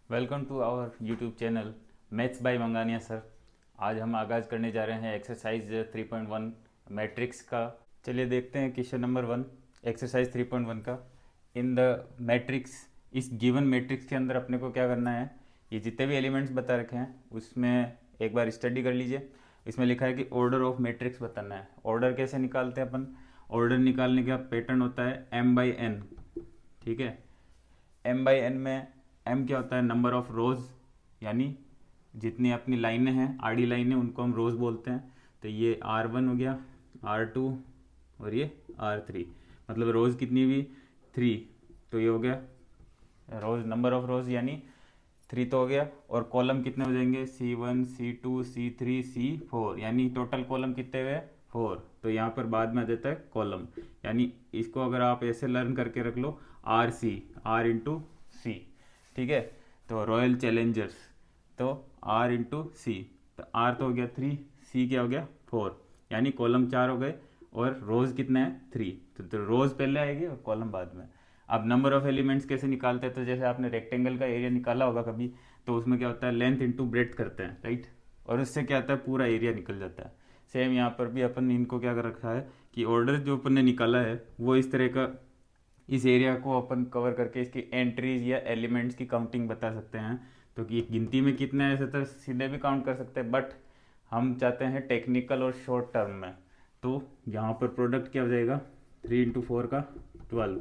Welcome to our YouTube channel maths by Manganiya sir. आज हम आगाज़ करने जा रहे हैं एक्सरसाइज 3.1 मैट्रिक्स का। चलिए देखते हैं क्वेश्चन नंबर 1 एक्सरसाइज 3.1 का। इन द मैट्रिक्स, इस गिवन मैट्रिक्स के अंदर अपने को क्या करना है, ये जितने भी एलिमेंट्स बता रखे हैं उसमें एक बार स्टडी कर लीजिए। इसमें लिखा है कि ऑर्डर ऑफ मैट्रिक्स बताना है। ऑर्डर कैसे निकालते हैं अपन? ऑर्डर निकालने का पैटर्न होता है m/n। ठीक है, m/n में m क्या होता है? नंबर ऑफ रोज, यानी जितनी अपनी लाइनें हैं, आड़ी लाइनें, उनको हम रोज बोलते हैं। तो ये r1 हो गया, r2 और ये r3। मतलब रोज कितनी हुई? 3। तो ये हो गया रोज, नंबर ऑफ रोज यानी 3 तो हो गया। और कॉलम कितने हो जाएंगे? C1 C2 C3 C4, यानी टोटल कॉलम कितने हुए? 4। तो यहाँ पर बाद में आ जाता है कॉलम, यानी इसको अगर आप ऐसे लर्न करके रख लो, R/C। ठीक है, तो रॉयल चैलेंजर्स, तो R/C। तो R तो हो गया 3, C क्या हो गया 4, यानी कॉलम 4 हो गए और रोज कितना है 3। तो रोज पहले आएगी और कॉलम बाद में। अब नंबर ऑफ एलिमेंट्स कैसे निकालते हैं? तो जैसे आपने रेक्टेंगल का एरिया निकाला होगा कभी, तो उसमें क्या होता है, लेंथ इंटू ब्रेड्थ करते हैं, राइट? और उससे क्या आता है, पूरा एरिया निकल जाता है। सेम यहाँ पर भी अपन इनको क्या कर रखा है कि ऑर्डर जो अपन ने निकाला है वो इस तरह का, इस एरिया को अपन कवर करके इसकी एंट्रीज या एलिमेंट्स की काउंटिंग बता सकते हैं। तो कि गिनती में कितने हैं ऐसे तो सीधे भी काउंट कर सकते हैं, बट हम चाहते हैं टेक्निकल और शॉर्ट टर्म में। तो यहाँ पर प्रोडक्ट क्या हो जाएगा, 3 × 4 का 12।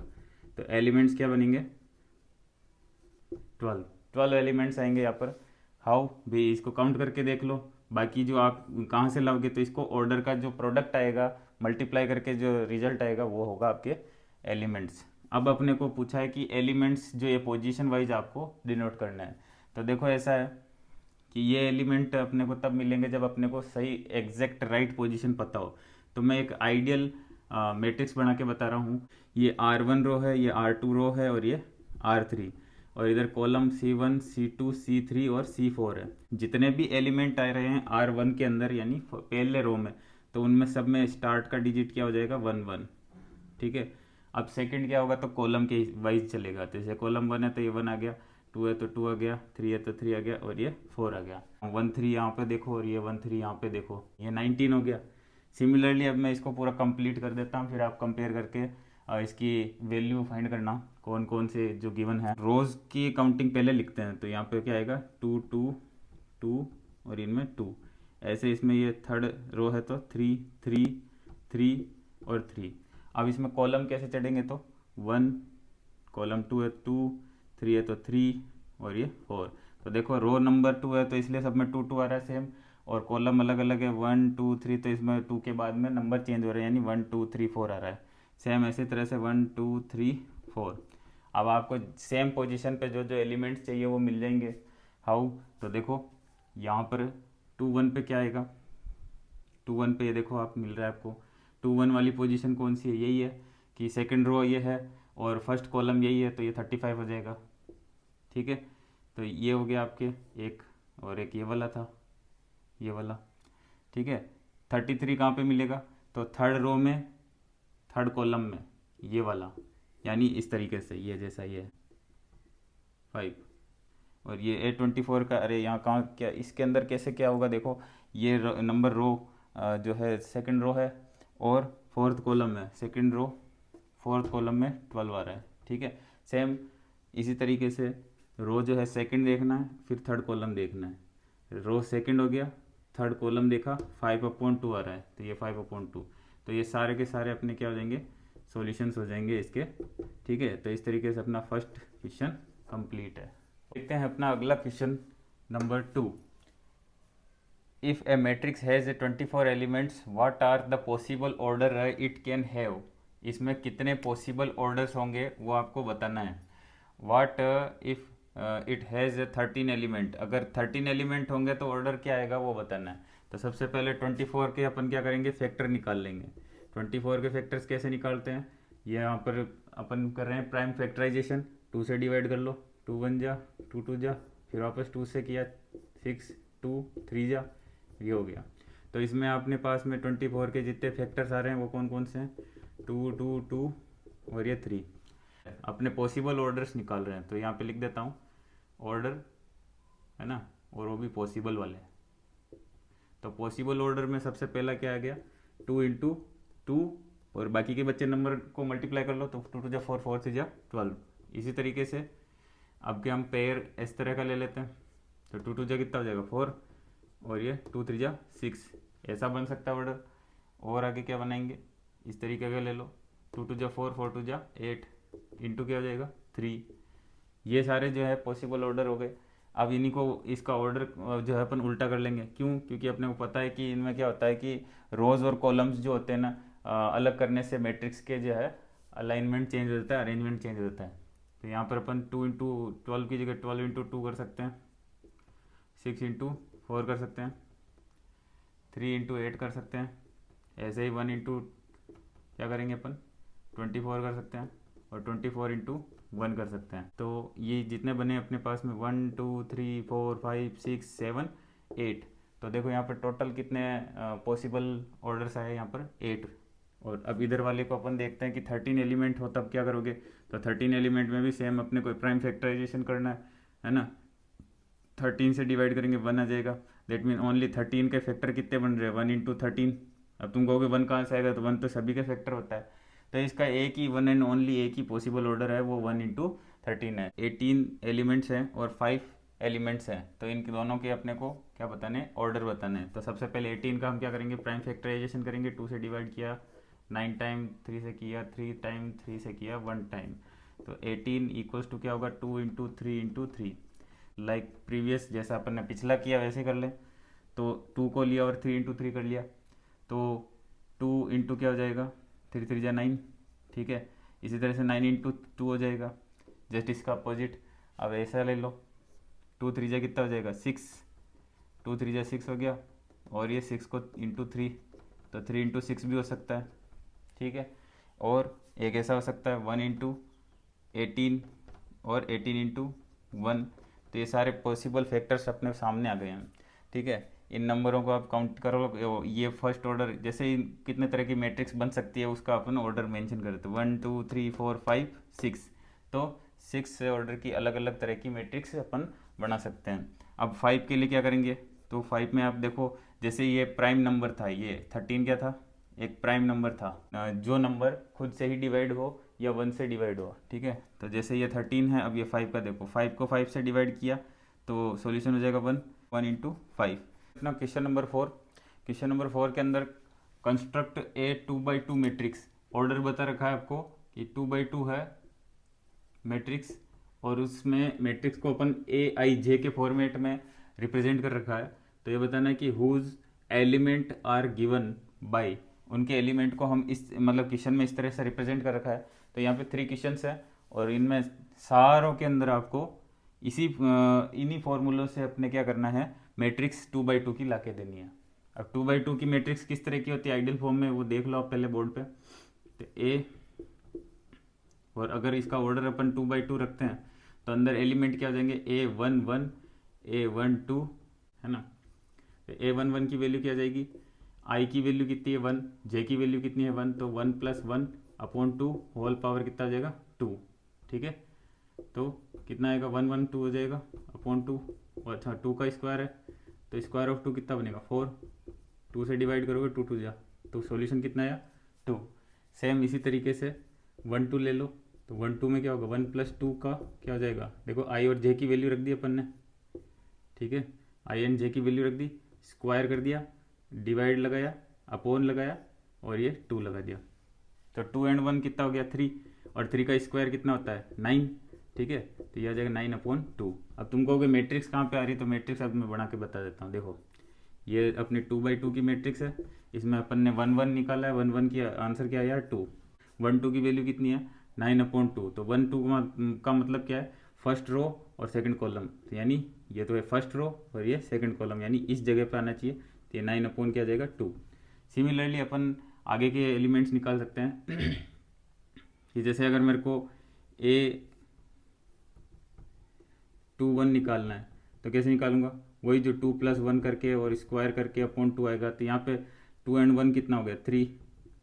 तो एलिमेंट्स क्या बनेंगे? 12 एलिमेंट्स आएंगे यहाँ पर। हाउ भी, इसको काउंट करके देख लो। बाकी जो आप कहाँ से लाओगे, तो इसको ऑर्डर का जो प्रोडक्ट आएगा मल्टीप्लाई करके जो रिजल्ट आएगा वो होगा आपके एलिमेंट्स। अब अपने को पूछा है कि एलिमेंट्स जो ये पोजीशन वाइज आपको डिनोट करना है। तो देखो ऐसा है कि ये एलिमेंट अपने को तब मिलेंगे जब अपने को सही एग्जैक्ट राइट पोजीशन पता हो। तो मैं एक आइडियल मैट्रिक्स बना के बता रहा हूँ। ये R1 रो है, ये R2 रो है और ये R3, और इधर कॉलम C1 C2 C3 और C4 है। जितने भी एलिमेंट आ रहे हैं R1 के अंदर यानी पहले रो में, तो उनमें सब में स्टार्ट का डिजिट क्या हो जाएगा? 1 1। ठीक है, अब सेकंड क्या होगा, तो कॉलम के वाइज चलेगा। तो जैसे कॉलम 1 है तो ये 1 आ गया, 2 है तो 2 आ गया, 3 है तो 3 आ गया और ये 4 आ गया। 1 3 यहाँ पे देखो और ये 1 3 यहाँ पे देखो, ये 19 हो गया। सिमिलरली अब मैं इसको पूरा कंप्लीट कर देता हूँ, फिर आप कंपेयर करके इसकी वैल्यू फाइंड करना कौन कौन से जो गिवन है। रोज की काउंटिंग पहले लिखते हैं, तो यहाँ पे क्या आएगा 2 2 2 और इनमें 2। ऐसे इसमें ये थर्ड रो है तो 3 3 3 और 3। अब इसमें कॉलम कैसे चढ़ेंगे, तो 1, कॉलम 2 है 2, 3 है तो 3 और ये 4। तो देखो रो नंबर 2 है तो इसलिए सब में 2 2 आ रहा है सेम, और कॉलम अलग अलग है 1 2 3, तो इसमें 2 के बाद में नंबर चेंज हो रहे हैं, यानी 1 2 3 4 आ रहा है। सेम ऐसे तरह से 1 2 3 4। अब आपको सेम पोजीशन पे जो जो एलिमेंट्स चाहिए वो मिल जाएंगे। हाउ? तो देखो यहाँ पर 2 1 पे क्या आएगा, 2 1 पे ये देखो आप मिल रहा है आपको। 2 1 वाली पोजीशन कौन सी है? यही है कि सेकंड रो ये है और फर्स्ट कॉलम यही है, तो ये 35 हो जाएगा। ठीक है, तो ये हो गया आपके एक, और एक ये वाला था, ये वाला। ठीक है, 33 कहाँ पे मिलेगा, तो थर्ड रो में, थर्ड कॉलम में, ये वाला, यानी इस तरीके से ये जैसा ये है 5। और ये A24 का, अरे यहाँ कहाँ, क्या इसके अंदर कैसे क्या होगा देखो, ये नंबर रो जो है सेकंड रो है और फोर्थ कॉलम है, सेकंड रो फोर्थ कॉलम में 12 आ रहा है। ठीक है, सेम इसी तरीके से रो जो है सेकंड देखना है, फिर थर्ड कॉलम देखना है। रो सेकंड हो गया, थर्ड कॉलम देखा, 5/2 आ रहा है, तो ये 5/2। तो ये सारे के सारे अपने क्या हो जाएंगे, सॉल्यूशंस हो जाएंगे इसके। ठीक है, तो इस तरीके से अपना फर्स्ट क्वेश्चन कंप्लीट है। देखते हैं अपना अगला question number 2। If a matrix has 24 elements, what are the possible order it can have? इसमें कितने पॉसिबल ऑर्डर्स होंगे वो आपको बताना है। What if it has 13 element, अगर 13 एलिमेंट होंगे तो ऑर्डर क्या आएगा वो बताना है। तो सबसे पहले 24 के अपन क्या करेंगे, फैक्टर निकाल लेंगे। 24 के फैक्टर्स कैसे निकालते हैं, ये यहाँ पर अपन कर रहे हैं प्राइम फैक्टराइजेशन। 2 से डिवाइड कर लो, 2 1 जा, 2 2 जा, फिर वापस 2 से किया 6 2 3 जा, ये हो गया। तो इसमें अपने पास में 24 के जितने फैक्टर्स आ रहे हैं वो कौन कौन से हैं, 2 2 2 और ये 3। अपने पॉसिबल ऑर्डर्स निकाल रहे हैं, तो यहाँ पे लिख देता हूँ ऑर्डर है ना, और वो भी पॉसिबल वाले। तो पॉसिबल ऑर्डर में सबसे पहला क्या आ गया, 2 × 2, और बाकी के बच्चे नंबर को मल्टीप्लाई कर लो तो 2 × 4, 4 × 12। इसी तरीके से अब के हम पेयर इस तरह का ले लेते हैं, तो 2 × 2 कितना हो जाएगा 4, और ये 2 × 3 = 6, ऐसा बन सकता है ऑर्डर। और आगे क्या बनाएंगे, इस तरीके का ले लो, 2 × 4, 4 × 8, इंटू क्या हो जाएगा 3। ये सारे जो है पॉसिबल ऑर्डर हो गए। अब इन्हीं को इसका ऑर्डर जो है अपन उल्टा कर लेंगे, क्यों, क्योंकि अपने को पता है कि इनमें क्या होता है कि रोज और कॉलम्स जो होते हैं ना, अलग करने से मैट्रिक्स के जो है अलाइनमेंट चेंज हो जाता है, अरेंजमेंट चेंज हो जाता है। तो यहाँ पर अपन 2 × 12 की जगह 12 × 2 कर सकते हैं, 6 × 4 कर सकते हैं, 3 × 8 कर सकते हैं, ऐसे ही 1 × क्या करेंगे अपन 24 कर सकते हैं, और 24 × 1 कर सकते हैं। तो ये जितने बने अपने पास में 1 2 3 4 5 6 7 8, तो देखो यहाँ पर टोटल कितने पॉसिबल ऑर्डर्स आए यहाँ पर 8। और अब इधर वाले को अपन देखते हैं कि 13 एलिमेंट हो तब क्या करोगे, तो 13 एलिमेंट में भी सेम अपने को प्राइम फैक्टराइजेशन करना है ना। 13 से डिवाइड करेंगे 1 आ जाएगा, दैट मीन ओनली 13 के फैक्टर कितने बन रहे हैं 1 × 13। अब तुम कहोगे 1 कहाँ से आएगा, तो 1 तो सभी के फैक्टर होता है। तो इसका एक ही 1 एंड ओनली एक ही पॉसिबल ऑर्डर है, वो 1 × 13 है। 18 एलिमेंट्स हैं और 5 एलिमेंट्स हैं, तो इन दोनों के अपने को क्या बताने, ऑर्डर बताने हैं। तो सबसे पहले 18 का हम क्या करेंगे, प्राइम फैक्टराइजेशन करेंगे, 2 से डिवाइड किया 9 टाइम, 3 से किया 3 टाइम, 3 से किया 1 टाइम। तो 18 इक्वल्स टू क्या होगा 2 × 3 × 3, लाइक प्रीवियस जैसा अपन ने पिछला किया वैसे कर ले। तो 2 को लिया और 3 × 3 कर लिया, तो 2 × क्या हो जाएगा 3 3 × 9, ठीक है। इसी तरह से 9 × 2 हो जाएगा, जस्ट इसका अपोजिट। अब ऐसा ले लो, 2 3 × कितना हो जाएगा 6, 2 3 × 6 हो गया, और ये 6 को × 3, तो 3 × 6 भी हो सकता है, ठीक है। और एक ऐसा हो सकता है 1 × 18 और 18 × 1। तो ये सारे पॉसिबल फैक्टर्स अपने सामने आ गए हैं, ठीक है। इन नंबरों को आप काउंट करो, ये फर्स्ट ऑर्डर जैसे ही कितने तरह की मैट्रिक्स बन सकती है उसका अपन ऑर्डर मेंशन करते हैं, 1 2 3 4 5 6। तो 6 ऑर्डर की अलग अलग तरह की मैट्रिक्स अपन बना सकते हैं। अब 5 के लिए क्या करेंगे, तो 5 में आप देखो, जैसे ये प्राइम नंबर था, ये 13 क्या था, एक प्राइम नंबर था, जो नंबर खुद से ही डिवाइड हो या 1 से डिवाइड हो, ठीक है। तो जैसे ये 13 है, अब ये 5 का देखो, 5 को 5 से डिवाइड किया तो सॉल्यूशन हो जाएगा 1 × 5। अपना क्वेश्चन नंबर 4, क्वेश्चन नंबर 4 के अंदर कंस्ट्रक्ट ए 2 × 2 मैट्रिक्स, ऑर्डर बता रखा है आपको कि 2 × 2 है मैट्रिक्स, और उसमें मैट्रिक्स को अपन AIJ के फॉर्मेट में रिप्रेजेंट कर रखा है। तो ये बताना है कि whose element are given by, उनके एलिमेंट को हम इस मतलब क्वेश्चन में इस तरह से रिप्रेजेंट कर रखा है। तो यहाँ पे 3 क्वेश्चंस है, और इनमें सारों के अंदर आपको इन्हीं फॉर्मूलों से अपने क्या करना है, मैट्रिक्स 2 × 2 की ला के देनी है। अब 2 × 2 की मैट्रिक्स किस तरह की होती है आइडियल फॉर्म में, वो देख लो आप पहले बोर्ड पे। तो ए, और अगर इसका ऑर्डर अपन 2 × 2 रखते हैं तो अंदर एलिमेंट क्या हो जाएंगे A11 A12, है ना। तो A11 की वैल्यू क्या आ जाएगी, आई की वैल्यू कितनी है 1, जे की वैल्यू कितनी है 1, तो 1 + 1/2 होल पावर कितना आ जाएगा 2, ठीक है। तो कितना आएगा 1 1 2 हो जाएगा /2, और अच्छा 2 का स्क्वायर है, तो स्क्वायर ऑफ 2 कितना बनेगा 4, 2 से डिवाइड करोगे 2 2 जा, तो सॉल्यूशन कितना आया 2। सेम इसी तरीके से 1 2 ले लो, तो 1 2 में क्या होगा 1 + 2 का क्या हो जाएगा, देखो आई और जे की वैल्यू रख दी अपन ने, ठीक है। आई एंड जे की वैल्यू रख दी, स्क्वायर कर दिया, डिवाइड लगाया, अपॉन लगाया, और ये 2 लगा दिया। तो 2 & 1 कितना हो गया 3, और 3 का स्क्वायर कितना होता है 9, ठीक है। तो यह आ जाएगा 9/2। अब तुम कहोगे मैट्रिक्स कहाँ पे आ रही है, तो मैट्रिक्स अब मैं बना के बता देता हूँ। देखो ये अपनी 2 × 2 की मैट्रिक्स है, इसमें अपन ने 1 1 निकाला है, 1 1 की आंसर क्या आया 2, 1 2 की वैल्यू कितनी है 9/2। तो 1 2 का मतलब क्या है, फर्स्ट रो और सेकंड कॉलम, तो यानी ये तो है फर्स्ट रो और ये सेकंड कॉलम, यानी इस जगह पे आना चाहिए। तो ये 9/ क्या जाएगा 2। सिमिलरली अपन आगे के एलिमेंट्स निकाल सकते हैं कि जैसे अगर मेरे को A21 निकालना है तो कैसे निकालूंगा, वही जो 2 + 1 करके और स्क्वायर करके /2 आएगा। तो यहाँ पे 2 & 1 कितना हो गया 3,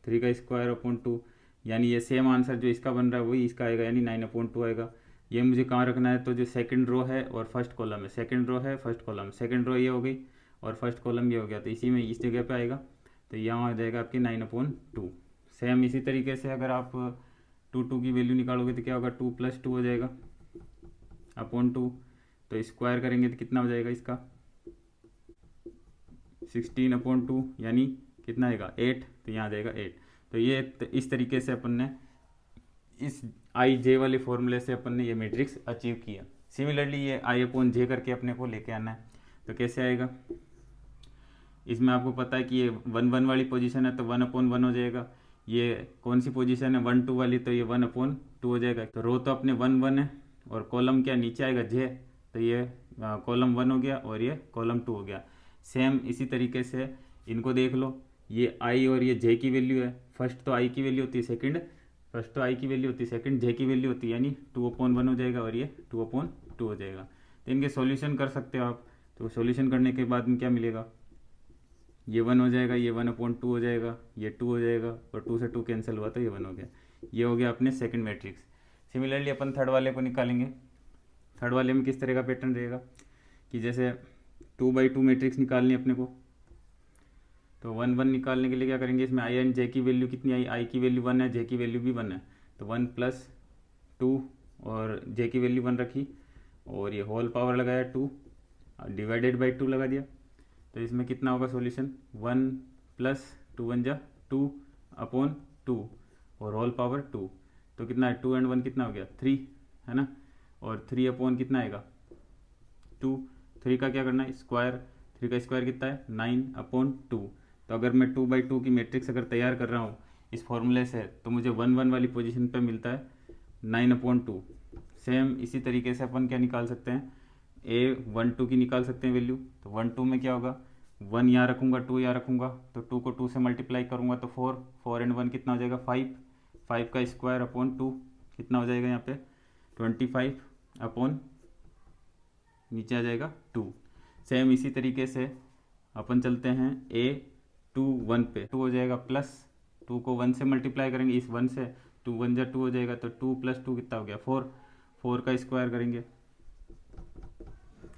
3 का स्क्वायर /2, यानी ये सेम आंसर जो इसका बन रहा है वही इसका आएगा, यानी 9/2 आएगा। ये मुझे कहाँ रखना है, तो जो सेकंड रो है और फर्स्ट कॉलम है, सेकंड रो है फर्स्ट कॉलम, सेकंड रो ये हो गई और फर्स्ट कॉलम ये हो गया, तो इसी में इस जगह पे आएगा, तो यहाँ आ जाएगा आपकी 9/2। सेम इसी तरीके से अगर आप 2 की वैल्यू निकालोगे तो क्या होगा, 2 + 2 हो जाएगा अपॉन 2, तो स्क्वायर करेंगे तो कितना हो जाएगा इसका 16/2, यानी कितना आएगा 8, तो यहाँ आ जाएगा 8। तो ये इस तरीके से अपन ने इस आई जे वाले फॉर्मूले से अपन ने ये मैट्रिक्स अचीव किया। सिमिलरली ये I/J करके अपने को लेके आना है, तो कैसे आएगा, इसमें आपको पता है कि ये 1/1 वाली पोजीशन है तो 1/1 हो जाएगा, ये कौन सी पोजीशन है 1/2 वाली, तो ये 1/2 हो जाएगा। तो रो तो अपने 1/1 है और कॉलम क्या नीचे आएगा जे, तो ये कॉलम 1 हो गया और ये कॉलम 2 हो गया। सेम इसी तरीके से इनको देख लो, ये आई और ये जे की वैल्यू है, फर्स्ट तो आई की वैल्यू होती है, सेकंड जे की वैल्यू होती है, यानी 2/1 हो जाएगा और ये 2/2 हो जाएगा। तो इनके सॉल्यूशन कर सकते हो आप, तो सॉल्यूशन करने के बाद में क्या मिलेगा, ये 1 हो जाएगा, ये 1/2 हो जाएगा, ये 2 हो जाएगा और 2 से 2 कैंसिल हुआ तो ये 1 हो गया। ये हो गया अपने सेकंड मैट्रिक्स। सिमिलरली अपन थर्ड वाले को निकालेंगे। थर्ड वाले में किस तरह का पैटर्न रहेगा कि जैसे 2/2 मैट्रिक्स निकालनी है अपने को, तो 1/1 निकालने के लिए क्या करेंगे, इसमें आई एंड जे की वैल्यू कितनी आई, आई की वैल्यू 1 है, जे की वैल्यू भी 1 है, तो 1 + 2 और जे की वैल्यू 1 रखी और ये होल पावर लगाया 2 डिवाइडेड बाई 2 लगा दिया, तो इसमें कितना होगा सॉल्यूशन 1 + 2 1 जा 2/2 और होल पावर 2, तो कितना है 2 और 1 कितना हो गया 3 है ना, और 3 अपॉन कितना आएगा 2, 3 का क्या करना है स्क्वायर, 3 का स्क्वायर कितना है 9/2। तो अगर मैं 2/2 की मैट्रिक्स अगर तैयार कर रहा हूँ इस फॉर्मूले से, तो मुझे 1/1 वाली पोजीशन पे मिलता है 9/2। सेम इसी तरीके से अपन क्या निकाल सकते हैं, A12 की निकाल सकते हैं वैल्यू, तो 1/2 में क्या होगा 1 यहाँ रखूँगा 2 यहाँ रखूँगा, तो 2 को 2 से मल्टीप्लाई करूँगा तो 4, 4 और 1 कितना हो जाएगा 5, 5 का स्क्वायर अपॉन 2 कितना हो जाएगा यहाँ पे 25 अपॉन नीचे आ जाएगा 2। सेम इसी तरीके से अपन चलते हैं A21 पे, 2 हो जाएगा प्लस 2 को 1 से मल्टीप्लाई करेंगे, इस 1 से 2 1 जा 2 हो जाएगा, तो 2 + 2 कितना हो गया 4, 4 का स्क्वायर करेंगे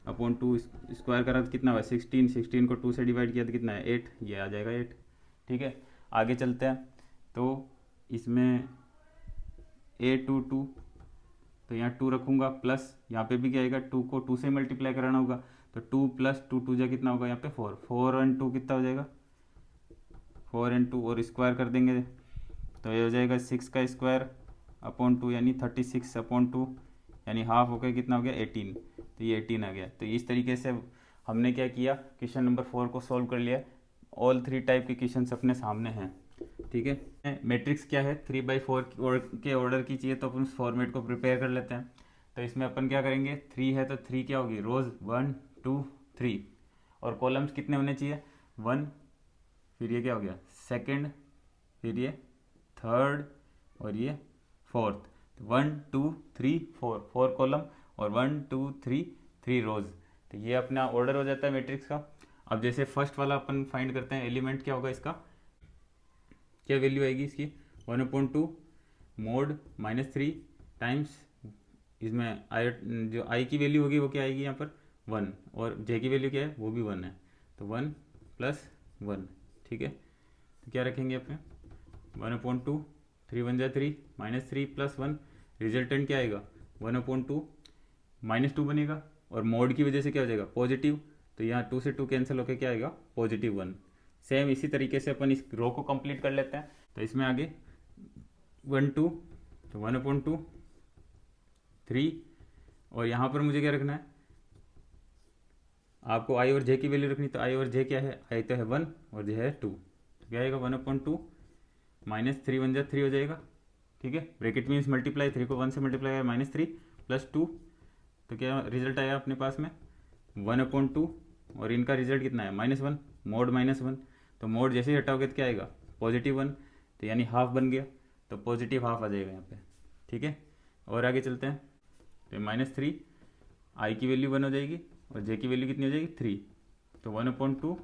अपॉन 2 स्क्वायर करा तो कितना हुआ 16, 16 को 2 से डिवाइड किया तो कितना है 8, ये आ जाएगा 8। ठीक है, आगे चलते हैं, तो इसमें A22, तो यहाँ 2 रखूँगा प्लस यहाँ पे भी क्या आएगा 2 को 2 से मल्टीप्लाई कराना होगा, तो 2 + 2 2 जा कितना होगा यहाँ पे 4, 4 और 2 कितना हो जाएगा 4 और 2 और स्क्वायर कर देंगे तो ये हो जाएगा 6 का स्क्वायर अपॉन 2 यानी 36/2, यानी हाफ हो गया कितना हो गया 18, तो ये 18 आ गया। तो इस तरीके से हमने क्या किया, क्वेश्चन नंबर 4 को सॉल्व कर लिया। ऑल 3 टाइप के क्वेश्चन अपने सामने हैं। ठीक है, मैट्रिक्स क्या है 3/4 के ऑर्डर की चाहिए, तो अपन उस फॉर्मेट को प्रिपेयर कर लेते हैं। तो इसमें अपन क्या करेंगे 3 है तो 3 क्या होगी रोज 1 2 3 और कॉलम्स कितने होने चाहिए 1, फिर ये क्या हो गया सेकंड, फिर ये थर्ड और ये फोर्थ, 1 2 3 4, 4 कॉलम और 1 2 3 3 रोज। तो ये अपना ऑर्डर हो जाता है मैट्रिक्स का। अब जैसे फर्स्ट वाला अपन फाइंड करते हैं, एलिमेंट क्या होगा इसका, क्या वैल्यू आएगी इसकी 1/2 मोड -3 टाइम्स इसमें आई, जो आई की वैल्यू होगी वो क्या आएगी यहाँ पर 1 और जे की वैल्यू क्या है वो भी 1 है, तो 1 + 1। ठीक है, तो क्या रखेंगे अपने 1/2, 3 1 जा 3 -3 + 1, रिजल्टेंट क्या आएगा 1/2 -2 बनेगा और मोड की वजह से क्या हो जाएगा पॉजिटिव, तो यहाँ 2 से 2 कैंसिल होकर क्या आएगा +1। सेम इसी तरीके से अपन इस रो को कंप्लीट कर लेते हैं। तो इसमें आगे 1 2, तो 1/2 3 और यहाँ पर मुझे क्या रखना है, आपको आई और जे की वैल्यू रखनी, तो आई और जे क्या है, आई तो है 1 और जे है 2, तो क्या आएगा 1/2 -3 1 जा 3 हो जाएगा। ठीक है, ब्रैकेट मीन्स मल्टीप्लाई, 3 को 1 से मल्टीप्लाई -3 + 2, तो क्या रिजल्ट आया अपने पास में 1/2 और इनका रिजल्ट कितना है -1 मोड -1, तो मोड जैसे ही हटाओगे तो क्या आएगा +1, तो यानी हाफ बन गया, तो पॉजिटिव हाफ आ जाएगा यहाँ पे। ठीक है, और आगे चलते हैं, तो -3 आई की वैल्यू 1 हो जाएगी और जे की वैल्यू कितनी हो जाएगी 3, तो 1/2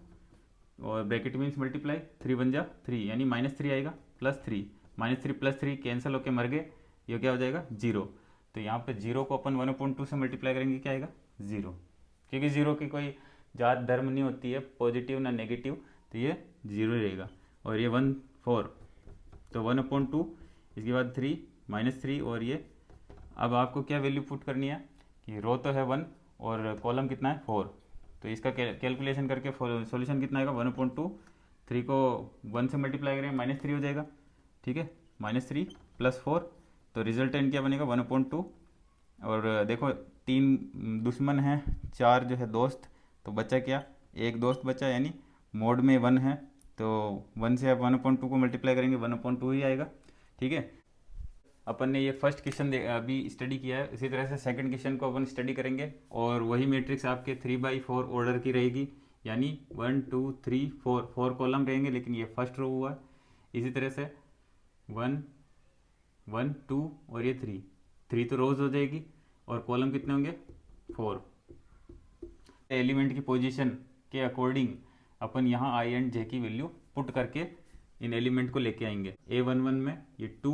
और ब्रैकेट मीन्स मल्टीप्लाई 3 1 जा 3 यानी -3 आएगा +3, -3 + 3 कैंसिल होके मर गए, ये क्या हो जाएगा 0, तो यहाँ पे 0 को अपन 1/2 से मल्टीप्लाई करेंगे, क्या आएगा 0, क्योंकि 0 की कोई जात धर्म नहीं होती है, पॉजिटिव ना नेगेटिव, तो ये 0 रहेगा। और ये 1 4, तो 1/2, इसके बाद 3 -3, और ये अब आपको क्या वैल्यू पुट करनी है कि रो तो है 1 और कॉलम कितना है 4, तो इसका कैलकुलेशन करके सॉल्यूशन कितना आएगा 1/2, 3 को 1 से मल्टीप्लाई करेंगे -3 हो जाएगा, ठीक है, -3 + 4, तो रिजल्टेंट क्या बनेगा 1/2। और देखो 3 दुश्मन हैं, 4 जो है दोस्त, तो बचा क्या, एक दोस्त बचा, यानी मोड में 1 है, तो 1 से आप 1/2 को मल्टीप्लाई करेंगे 1/2 ही आएगा, ठीक है। अपन ने ये फर्स्ट क्वेश्चन अभी स्टडी किया है, इसी तरह से सेकंड क्वेश्चन को अपन स्टडी करेंगे, और वही मैट्रिक्स आपके 3/4 ऑर्डर की रहेगी, यानी 1 2 3 4, 4 कॉलम रहेंगे, लेकिन ये फर्स्ट रो हुआ है। इसी तरह से 1 1 2 और ये 3 तो रोज हो जाएगी, और कॉलम कितने होंगे 4। एलिमेंट की पोजीशन के अकॉर्डिंग अपन यहाँ आई एंड जे की वैल्यू पुट करके इन एलिमेंट को लेके आएंगे। A11 में ये 2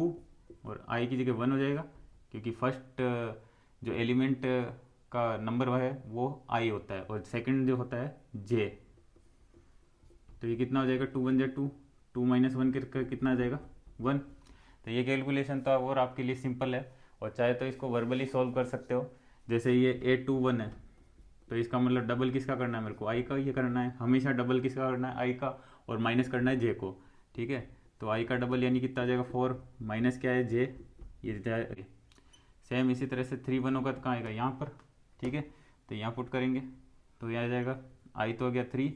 और आई की जगह 1 हो जाएगा, क्योंकि फर्स्ट जो एलिमेंट का नंबर है वो आई होता है, और सेकंड जो होता है जे। तो ये कितना हो जाएगा 2 1 जा 2, 2 - 1 कितना आ जाएगा 1। तो ये कैलकुलेशन तो और आपके लिए सिंपल है, और चाहे तो इसको वर्बली सॉल्व कर सकते हो। जैसे ये A21 है, तो इसका मतलब डबल किसका करना है, मेरे को आई का ये करना है, हमेशा डबल किसका करना है आई का, और माइनस करना है जे को, ठीक है। तो आई का डबल यानी कितना आ जाएगा 4, माइनस क्या है जे, ये सेम इसी तरह से 3 1 होगा तो कहाँ आएगा यहाँ पर, ठीक है। तो यहाँ पुट करेंगे तो यह आ जाएगा आई तो हो गया 3,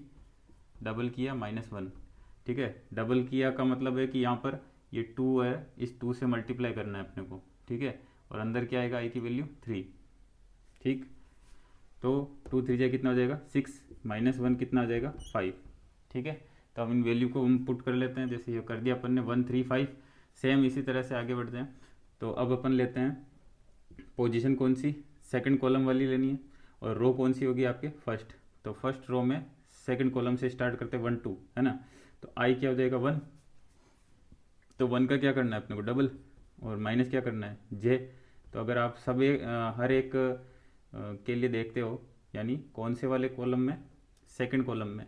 डबल किया -1, ठीक है। डबल किया का मतलब है कि यहाँ पर ये 2 है, इस 2 से मल्टीप्लाई करना है अपने को, ठीक है। और अंदर क्या आएगा आई की वैल्यू 3, ठीक। तो 2 3 जा कितना हो जाएगा 6, -1 कितना आ जाएगा 5, ठीक है। तो अब इन वैल्यू को हम पुट कर लेते हैं, जैसे ये कर दिया अपन ने 1 3 5। सेम इसी तरह से आगे बढ़ते हैं। तो अब अपन लेते हैं पोजीशन कौन सी, सेकंड कॉलम वाली लेनी है, और रो कौन सी होगी आपके फर्स्ट। तो फर्स्ट रो में सेकंड कॉलम से स्टार्ट करते हैं 1 2, है ना। तो आई क्या हो जाएगा 1, तो 1 का क्या करना है अपने को डबल, और माइनस क्या करना है जे। तो अगर आप सब हर एक के लिए देखते हो, यानी कौन से वाले कॉलम में, सेकंड कॉलम में,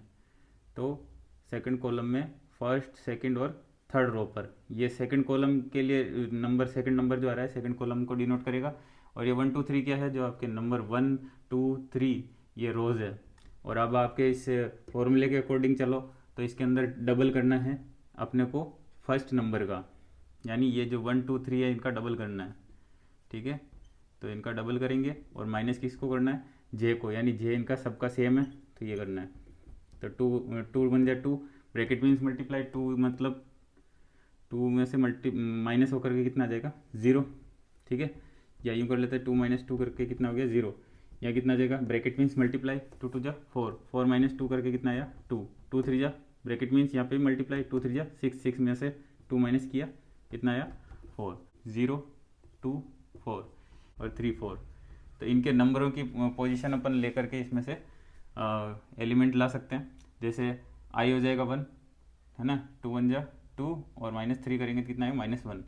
तो सेकंड कॉलम में फर्स्ट सेकंड और थर्ड रो पर, ये सेकंड कॉलम के लिए नंबर, सेकंड नंबर जो आ रहा है सेकंड कॉलम को डिनोट करेगा। और ये 1 2 3 क्या है, जो आपके नंबर 1 2 3 ये रोज है। और अब आपके इस फॉर्मूले के अकॉर्डिंग चलो, तो इसके अंदर डबल करना है अपने को फर्स्ट नंबर का, यानी ये जो 1 2 3 है इनका डबल करना है, ठीक है। तो इनका डबल करेंगे, और माइनस किसको करना है जे को, यानी जे इनका सबका सेम है, तो ये करना है। तो 2 1 जा 2, ब्रैकेट मीन्स मल्टीप्लाई, 2 मतलब 2 में से माइनस होकर के कितना आ जाएगा 0, ठीक है। या यूँ कर लेते हैं 2 - 2 करके कितना हो गया 0, या कितना आ जाएगा ब्रैकेट मीन्स मल्टीप्लाई, 2 2 जा 4, 4 - 2 करके कितना आया 2, 2 3 जा ब्रैकेट मीन्स यहाँ पे मल्टीप्लाई, 2 3 जा 6, 6 में से 2 माइनस किया कितना आया 4, 0 2 4 और 3 4। तो इनके नंबरों की पोजीशन अपन लेकर के इसमें से एलिमेंट ला सकते हैं। जैसे आई हो जाएगा 1, है ना, 2 1 जा 2, और -3 करेंगे तो कितना आएगा -1।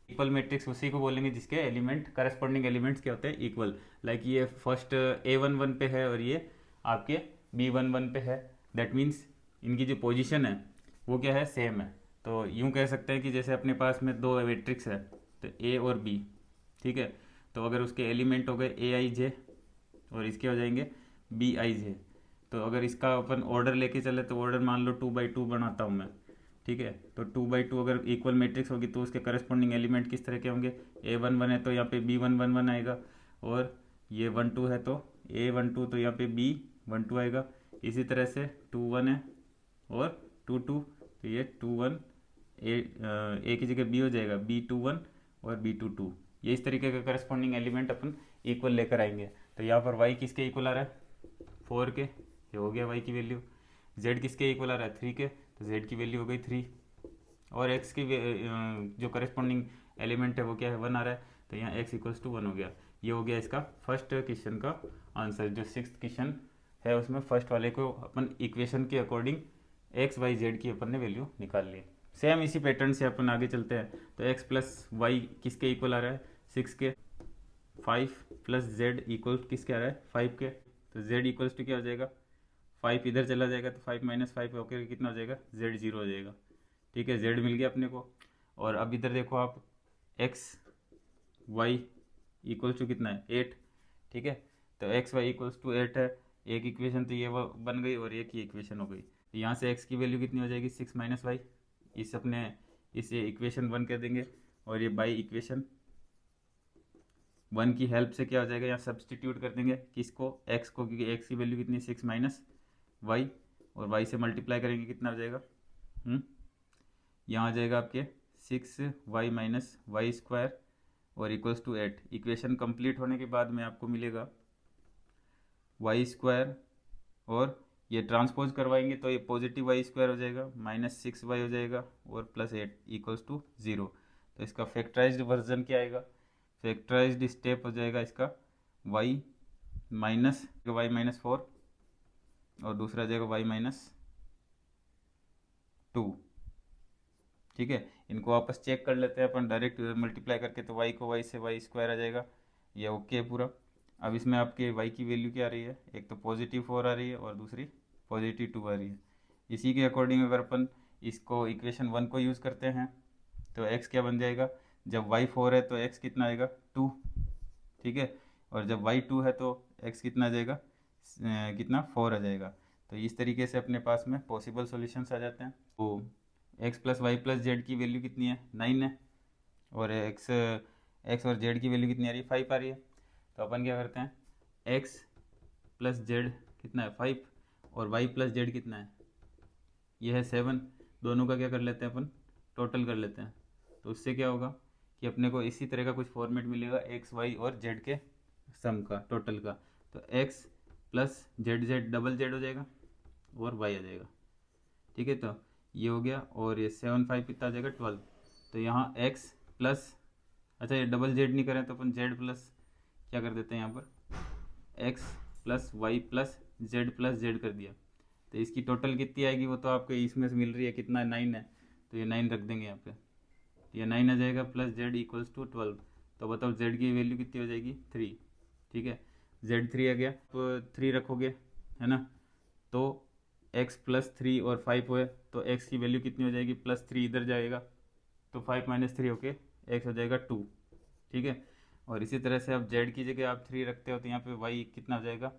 इक्वल मैट्रिक्स उसी को बोलेंगे जिसके एलिमेंट करस्पॉन्डिंग एलिमेंट्स क्या होते हैं इक्वल। लाइक ये फर्स्ट A11 पे है और ये आपके B11 पे है, दैट मीन्स इनकी जो पोजीशन है वो क्या है सेम है। तो यूँ कह सकते हैं कि जैसे अपने पास में दो मैट्रिक्स है, तो A और B, ठीक है। तो अगर उसके एलिमेंट हो गए AIJ और इसके हो जाएंगे BIJ, तो अगर इसका अपन ऑर्डर लेके चले तो ऑर्डर मान लो 2/2 बनाता हूँ मैं, ठीक है। तो 2/2 अगर इक्वल मैट्रिक्स होगी तो उसके करस्पॉन्डिंग एलिमेंट किस तरह के होंगे, A11 है तो यहाँ पे B1 1 1 आएगा, और ये 1 2 है तो A1 2, तो यहाँ पे B1 2 आएगा। इसी तरह से 2 1 है और 2 2, तो ये 2 1 A की जगह B हो जाएगा B2 1 और B2 2। ये इस तरीके का करस्पॉन्डिंग एलिमेंट अपन इक्वल लेकर आएंगे। तो यहाँ पर y किसके इक्वल आ रहा है 4 के, ये हो गया y की वैल्यू। z किसके इक्वल आ रहा है 3 के, तो z की वैल्यू हो गई 3, और x की जो करस्पॉन्डिंग एलिमेंट है वो क्या है 1 आ रहा है, तो यहाँ x इक्वल्स टू 1 हो गया। ये हो गया इसका फर्स्ट क्वेश्चन का आंसर। जो 6th क्वेश्चन है उसमें फर्स्ट वाले को अपन इक्वेशन के अकॉर्डिंग x y z की अपन ने वैल्यू निकाल ली। सेम इसी पैटर्न से अपन आगे चलते हैं। तो x + y किसके इक्वल आ रहा है 6 के, 5 प्लस जेड इक्वल किसके आ रहा है 5 के, तो जेड इक्वल्स टू क्या हो जाएगा 5 इधर चला जाएगा तो 5 माइनस 5 होकर कितना हो जाएगा जेड 0 हो जाएगा। ठीक है, जेड मिल गया अपने को। और अब इधर देखो आप एक्स वाई इक्वल्स टू कितना है 8। ठीक है, तो एक्स वाई इक्वल्स टू 8 है, एक इक्वेशन तो ये वो बन गई और एक ही इक्वेशन हो गई। तो यहाँ से एक्स की वैल्यू कितनी हो जाएगी 6 माइनस वाई, इस अपने इसे इक्वेशन 1 कह देंगे। और ये बाई इक्वेशन 1 की हेल्प से क्या हो जाएगा, यहाँ सब्सटीट्यूट कर देंगे किसको एक्स को, क्योंकि एक्स की वैल्यू कितनी 6 माइनस वाई, और वाई से मल्टीप्लाई करेंगे कितना हो जाएगा यहाँ आ जाएगा आपके 6y माइनस वाई स्क्वायर और इक्वल्स टू 8। इक्वेशन कंप्लीट होने के बाद में आपको मिलेगा वाई स्क्वायर, और ये ट्रांसपोज करवाएंगे तो ये पॉजिटिव वाई स्क्वायर हो जाएगा, माइनस 6y हो जाएगा और प्लस 8 इक्वल्स टू 0। तो इसका फैक्टराइज्ड वर्जन क्या आएगा, फैक्टराइज्ड स्टेप हो जाएगा इसका y माइनस 4 और दूसरा आ जाएगा y माइनस 2। ठीक है, इनको वापस चेक कर लेते हैं अपन डायरेक्ट मल्टीप्लाई करके, तो y को y से वाई स्क्वायर आ जाएगा, ये ओके है पूरा। अब इसमें आपके y की वैल्यू क्या आ रही है, एक तो पॉजिटिव 4 आ रही है और दूसरी पॉजिटिव 2 आ रही है। इसी के अकॉर्डिंग अगर अपन इसको इक्वेशन 1 को यूज़ करते हैं तो x क्या बन जाएगा, जब y 4 है तो x कितना आएगा 2। ठीक है, और जब y 2 है तो x कितना आ जाएगा कितना 4 आ जाएगा। तो इस तरीके से अपने पास में पॉसिबल सॉल्यूशंस आ जाते हैं। तो x plus y plus z की वैल्यू कितनी है 9 है, और x और z की वैल्यू कितनी आ रही है 5 आ रही है। तो अपन क्या करते हैं x प्लस जेड कितना है 5 और y प्लस जेड कितना है यह है 7, दोनों का क्या कर लेते हैं अपन टोटल कर लेते हैं। तो उससे क्या होगा कि अपने को इसी तरह का कुछ फॉर्मेट मिलेगा x y और z के सम का टोटल का। तो x plus Z double Z हो जाएगा और y आ जाएगा। ठीक है, तो ये हो गया, और ये 7 5 कितना आ जाएगा 12। तो यहाँ x प्लस, अच्छा ये डबल जेड नहीं करें तो अपन जेड प्लस क्या कर देते हैं यहाँ पर x plus y plus z कर दिया। तो इसकी टोटल कितनी आएगी वो तो आपको इसमें से मिल रही है कितना 9 है, तो ये 9 रख देंगे यहाँ पे, तो ये 9 आ जाएगा प्लस जेड इक्वल्स टू 12। तो बताओ जेड की वैल्यू कितनी हो जाएगी 3। ठीक है, जेड 3 आ गया, तो 3 रखोगे है ना, तो x प्लस 3 और 5 है तो x की वैल्यू कितनी हो जाएगी प्लस 3 इधर जाएगा तो 5 माइनस 3 होके x हो जाएगा 2। ठीक है, और इसी तरह से अब z की जगह आप 3 रखते हो तो यहाँ पे y कितना हो जाएगा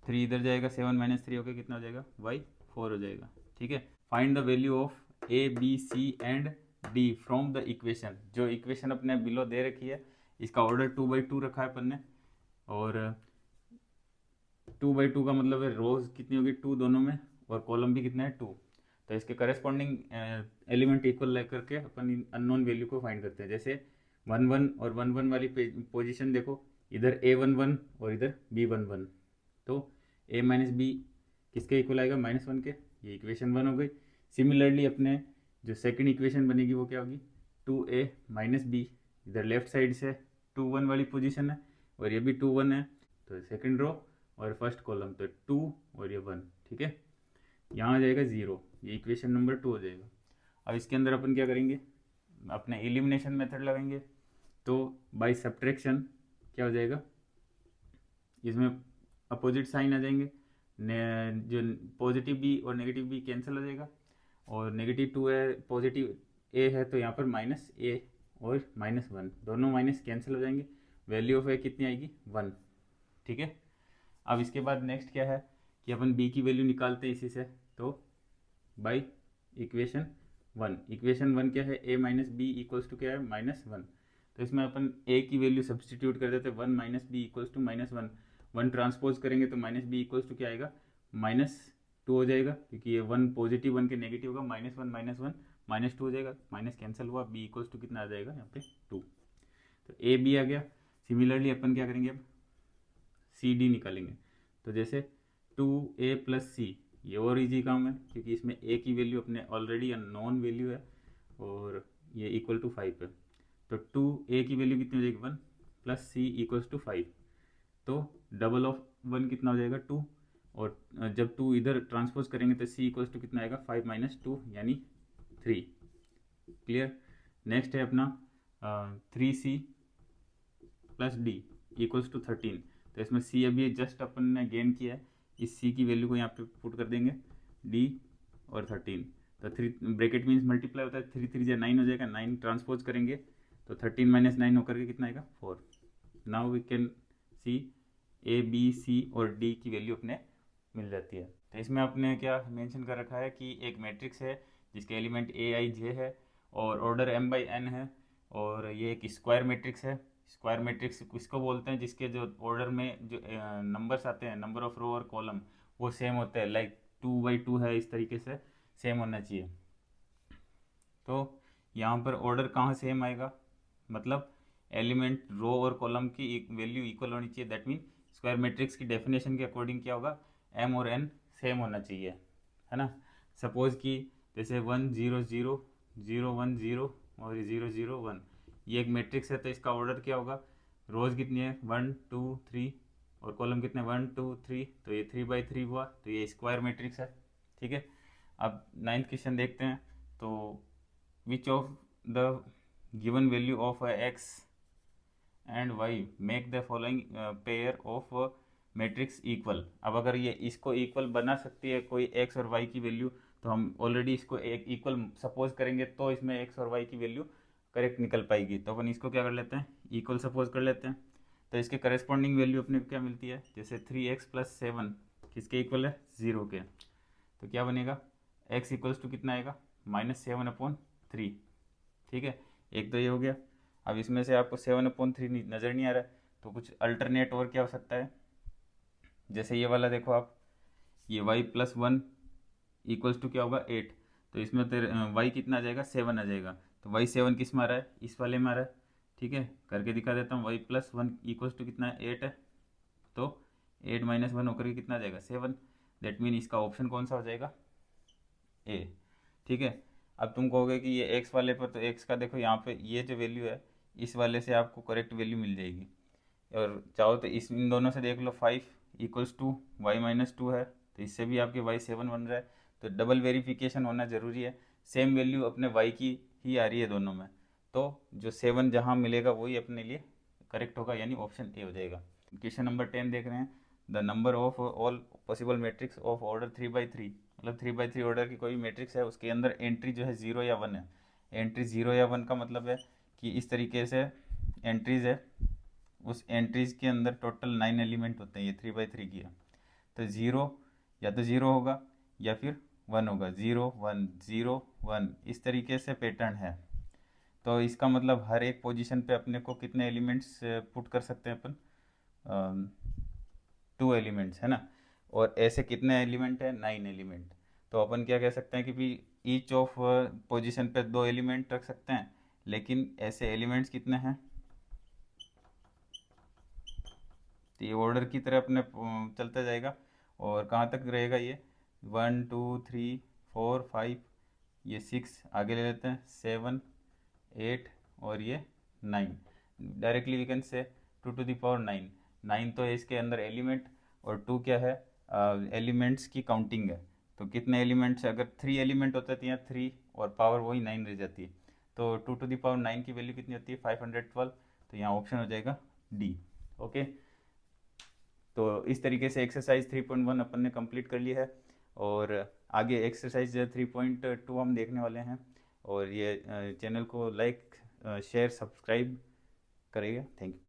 3 इधर जाएगा, 7 माइनस 3 होके कितना हो जाएगा y 4 हो जाएगा। ठीक है, find the value of a b c and d from the equation. जो इक्वेशन अपने बिलो दे रखी है इसका ऑर्डर 2/2 रखा है अपन ने, और 2/2 का मतलब है रोज कितनी होगी 2 दोनों में, और कॉलम भी कितना है 2। तो इसके करस्पॉन्डिंग एलिमेंट इक्वल लेकर के अपन अननोन वैल्यू को फाइंड करते हैं। जैसे 1 1 और 1 1 वाली पोजीशन देखो, इधर a11 और इधर b11, तो a माइनस बी किसके इक्वल आएगा -1 के, ये इक्वेशन 1 हो गई। सिमिलरली अपने जो सेकंड इक्वेशन बनेगी वो क्या होगी 2a माइनस बी, इधर लेफ्ट साइड से 2 1 वाली पोजीशन है और ये भी 2 1 है, तो सेकंड रो और फर्स्ट कॉलम तो 2 और ये 1। ठीक है, यहाँ आ जाएगा 0, ये इक्वेशन नंबर 2 हो जाएगा। अब इसके अंदर अपन क्या करेंगे, अपने एलिमिनेशन मेथड लगाएंगे, तो बाय सब्ट्रैक्शन क्या हो जाएगा, इसमें अपोजिट साइन आ जाएंगे, जो पॉजिटिव बी और नेगेटिव बी कैंसिल हो जाएगा, और नेगेटिव 2 है पॉजिटिव ए है तो यहाँ पर -a और -1 दोनों माइनस कैंसिल हो जाएंगे, वैल्यू ऑफ ए कितनी आएगी 1। ठीक है, अब इसके बाद नेक्स्ट क्या है कि अपन b की वैल्यू निकालते हैं इसी से, तो बाई इक्वेशन 1 क्या है a minus b equals to क्या है -1। तो इसमें अपन a की वैल्यू सब्सटीट्यूट कर देते हैं 1 minus b equals to -1, 1 transpose करेंगे तो माइनस बी इक्वल्स टू क्या आएगा -2 हो जाएगा, क्योंकि ये 1 पॉजिटिव 1 के नेगेटिव होगा, -1 -2 हो जाएगा, माइनस कैंसिल हुआ, b इक्वल्स टू कितना आ जाएगा यहाँ पे 2। तो a b आ गया। सिमिलरली अपन क्या करेंगे अब सी डी निकालेंगे, तो जैसे 2a प्लस सी, ये और इजी काम है क्योंकि इसमें a की वैल्यू अपने ऑलरेडी अननोन वैल्यू है और ये इक्वल टू 5 है, तो 2a की वैल्यू कितनी हो जाएगी 1 प्लस सी इक्वल्स टू 5, तो डबल ऑफ 1 कितना हो जाएगा 2, और जब 2 इधर ट्रांसपोज करेंगे तो c इक्वल्स टू कितना आएगा 5 माइनस 2 यानी 3। क्लियर, नेक्स्ट है अपना 3c plus D equals to 13। तो इसमें सी अभी जस्ट अपन ने गेन किया है, इस सी की वैल्यू को यहाँ पे पुट कर देंगे, डी और 13। तो 3 ब्रैकेट मीन्स मल्टीप्लाई होता है, 3 3 या 9 हो जाएगा, 9 ट्रांसपोज करेंगे तो 13 माइनस 9 होकर के कितना आएगा 4। Now we can see a b c और डी की वैल्यू अपने मिल जाती है। तो इसमें आपने क्या मेंशन कर रखा है कि एक मैट्रिक्स है जिसके एलिमेंट ए आई जे है और ऑर्डर m बाई n है, और ये एक स्क्वायर मैट्रिक्स है। स्क्वायर मैट्रिक्स किसको बोलते हैं, जिसके जो ऑर्डर में जो नंबर्स आते हैं, नंबर ऑफ रो और कॉलम वो सेम होते हैं, लाइक 2 by 2 है, इस तरीके से सेम होना चाहिए। तो यहाँ पर ऑर्डर कहाँ सेम आएगा, मतलब एलिमेंट रो और कॉलम की वैल्यू इक्वल होनी चाहिए। दैट मीन स्क्वायर मैट्रिक्स की डेफिनेशन के अकॉर्डिंग क्या होगा, m और n सेम होना चाहिए, है ना। सपोज कि जैसे 1 0 0 0 1 0 और 0 0 1 ये एक मैट्रिक्स है, तो इसका ऑर्डर क्या होगा, रोज कितनी है 1 2 3 और कॉलम कितने 1 2 3, तो ये 3 by 3 हुआ, तो ये स्क्वायर मैट्रिक्स है, ठीक है। अब 9th क्वेश्चन देखते हैं। तो which of the given value of x and y make the following pair of matrix equal. अब अगर ये इसको इक्वल बना सकती है कोई x और y की वैल्यू, तो हम ऑलरेडी इसको एक इक्वल सपोज करेंगे तो इसमें x और y की वैल्यू करेक्ट निकल पाएगी। तो अपन इसको क्या कर लेते हैं, इक्वल सपोज कर लेते हैं। तो इसके करस्पॉन्डिंग वैल्यू अपने को क्या मिलती है, जैसे 3x + 7 किसके इक्वल है 0 के, तो क्या बनेगा x इक्वल्स टू कितना आएगा -7/3, ठीक है। एक तो ये हो गया। अब इसमें से आपको 7/3 नज़र नहीं आ रहा है, तो कुछ अल्टरनेट और क्या हो सकता है, जैसे ये वाला देखो आप, ये y + 1 इक्वल्स टू क्या होगा 8, तो इसमें तेरे y कितना आ जाएगा 7 आ जाएगा, तो y 7 किस में आ रहा है, इस वाले में आ रहा है, ठीक है। करके दिखा देता हूँ, y + 1 इक्वल्स टू कितना है 8 है, तो 8 - 1 होकर के कितना आ जाएगा 7। दैट मीन इसका ऑप्शन कौन सा हो जाएगा ए, ठीक है। अब तुम कहोगे कि ये x वाले पर, तो x का देखो यहाँ पे ये जो वैल्यू है इस वाले से आपको करेक्ट वैल्यू मिल जाएगी, और चाहो तो इन दोनों से देख लो, 5 इक्वल्स टू y - 2 है, तो इससे भी आपके y 7 बन रहा है। तो डबल वेरिफिकेशन होना ज़रूरी है, सेम वैल्यू अपने y की ही आ रही है दोनों में, तो जो 7 जहाँ मिलेगा वही अपने लिए करेक्ट होगा, यानी ऑप्शन ए हो जाएगा। क्वेश्चन नंबर 10 देख रहे हैं, the number of all possible matrix of order 3/3, मतलब 3/3 ऑर्डर की कोई भी मैट्रिक्स है उसके अंदर एंट्री जो है 0 या 1 है। एंट्री 0 या 1 का मतलब है कि इस तरीके से एंट्रीज है, उस एंट्रीज के अंदर टोटल 9 एलिमेंट होते हैं, ये 3/3 की है, तो 0 या तो 0 होगा या फिर 1 होगा, 0 1 0 1 इस तरीके से पैटर्न है। तो इसका मतलब हर एक पोजीशन पे अपने को कितने एलिमेंट्स पुट कर सकते हैं अपन, 2 एलिमेंट्स, है ना। और ऐसे कितने एलिमेंट है 9 एलिमेंट। तो अपन क्या कह सकते हैं कि भी ईच ऑफ पोजीशन पे 2 एलिमेंट रख सकते हैं, लेकिन ऐसे एलिमेंट्स कितने हैं, तो ये ऑर्डर की तरह अपने चलता जाएगा। और कहाँ तक रहेगा ये 1 2 3 4 5, ये 6 आगे ले लेते हैं, 7 8 और ये 9। Directly we can say 2⁹9। 9 तो है इसके अंदर एलिमेंट, और 2 क्या है एलिमेंट्स की काउंटिंग है। तो कितने एलिमेंट्स, अगर 3 एलिमेंट होते तो यहाँ 3 और पावर वही 9 रह जाती है, तो 2⁹9 की वैल्यू कितनी होती है 512। तो यहाँ ऑप्शन हो जाएगा डी, ओके। तो इस तरीके से एक्सरसाइज 3.1 अपन ने कंप्लीट कर लिया है, और आगे एक्सरसाइज 3.2 हम देखने वाले हैं। और ये चैनल को लाइक शेयर सब्सक्राइब करेगा, थैंक यू।